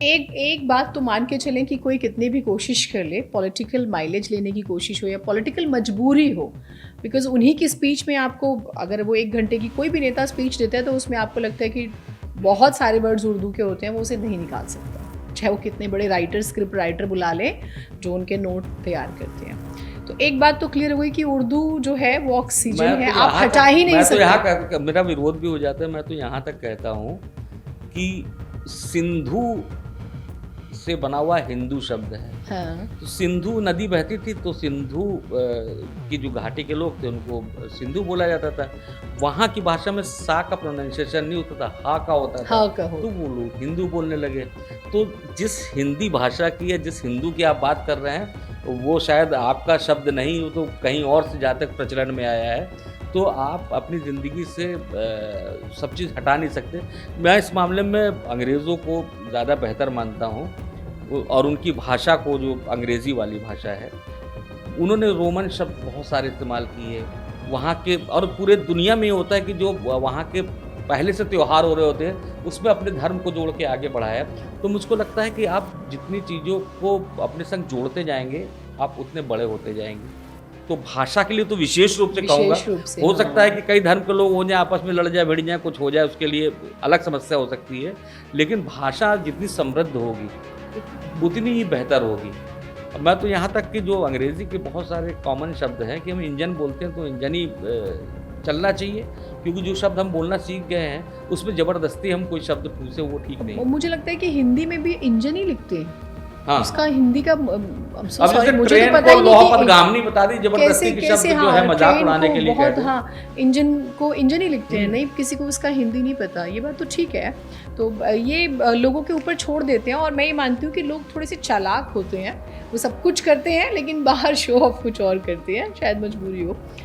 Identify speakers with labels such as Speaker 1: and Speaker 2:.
Speaker 1: एक एक बात तो मान के चलें कि कोई कितनी भी कोशिश कर ले, पॉलिटिकल माइलेज लेने की कोशिश हो या पॉलिटिकल मजबूरी हो, बिकॉज उन्हीं की स्पीच में आपको, अगर वो 1 घंटे की कोई भी नेता स्पीच देता है तो उसमें आपको लगता है कि बहुत सारे वर्ड्स उर्दू के होते हैं, वो उसे नहीं निकाल सकता, चाहे वो कितने बड़े राइटर, स्क्रिप्ट राइटर बुला लें जो उनके नोट तैयार करते हैं। तो एक बात तो क्लियर हुई कि उर्दू जो है वो ऑक्सीजन है, आप हटा ही नहीं सकते।
Speaker 2: यहाँ मेरा विरोध भी हो जाता है। मैं तो यहाँ तक कहता हूँ कि सिंधु से बना हुआ हिंदू शब्द है।
Speaker 1: हाँ।
Speaker 2: तो सिंधु नदी बहती थी तो सिंधु की जो घाटी के लोग थे उनको सिंधु बोला जाता था। वहाँ की भाषा में सा का प्रोनाउंसिएशन नहीं होता था, हा का होता था।
Speaker 1: हाँ का हो।
Speaker 2: तो वो लोग हिंदू बोलने लगे। तो जिस हिंदी भाषा की या जिस हिंदू की आप बात कर रहे हैं वो शायद आपका शब्द नहीं, वो तो कहीं और से जहाँ तक प्रचलन में आया है। तो आप अपनी ज़िंदगी से सब चीज़ हटा नहीं सकते। मैं इस मामले में अंग्रेज़ों को ज़्यादा बेहतर मानता हूँ और उनकी भाषा को, जो अंग्रेज़ी वाली भाषा है, उन्होंने रोमन शब्द बहुत सारे इस्तेमाल किए वहाँ के। और पूरे दुनिया में ये होता है कि जो वहाँ के पहले से त्यौहार हो रहे होते हैं उसमें अपने धर्म को जोड़ के आगे बढ़ाया। तो मुझको लगता है कि आप जितनी चीज़ों को अपने संग जोड़ते जाएंगे आप उतने बड़े होते जाएंगे। तो भाषा के लिए तो विशेष रूप से कहूँगा। हो सकता है कि कई धर्म के लोग हो जाए, आपस में लड़ जाए, भिड़ जाए, कुछ हो जाए, उसके लिए अलग समस्या हो सकती है। लेकिन भाषा जितनी समृद्ध होगी उतनी ही बेहतर होगी। मैं तो यहाँ तक कि जो अंग्रेज़ी के बहुत सारे कॉमन शब्द हैं कि हम इंजन बोलते हैं तो इंजन ही चलना चाहिए, क्योंकि जो शब्द हम बोलना सीख गए हैं उसमें ज़बरदस्ती हम कोई शब्द पूछे वो ठीक नहीं।
Speaker 1: मुझे लगता है कि हिंदी में भी इंजन ही लिखते हैं।
Speaker 2: हाँ।
Speaker 1: उसका हिंदी का
Speaker 2: अब जैसे मुझे तो पता ही नहीं बता दी जबरदस्ती के शब्द जो है मजाक उड़ाने के लिए
Speaker 1: बहुत। हाँ, इंजन को इंजन ही लिखते हैं, नहीं किसी को उसका हिंदी नहीं पता। ये बात तो ठीक है। तो ये लोगों के ऊपर छोड़ देते हैं। और मैं ये मानती हूँ कि लोग थोड़े से चालाक होते हैं, वो सब कुछ करते हैं लेकिन बाहर शो ऑफ कुछ और करते हैं, शायद मजबूरी हो।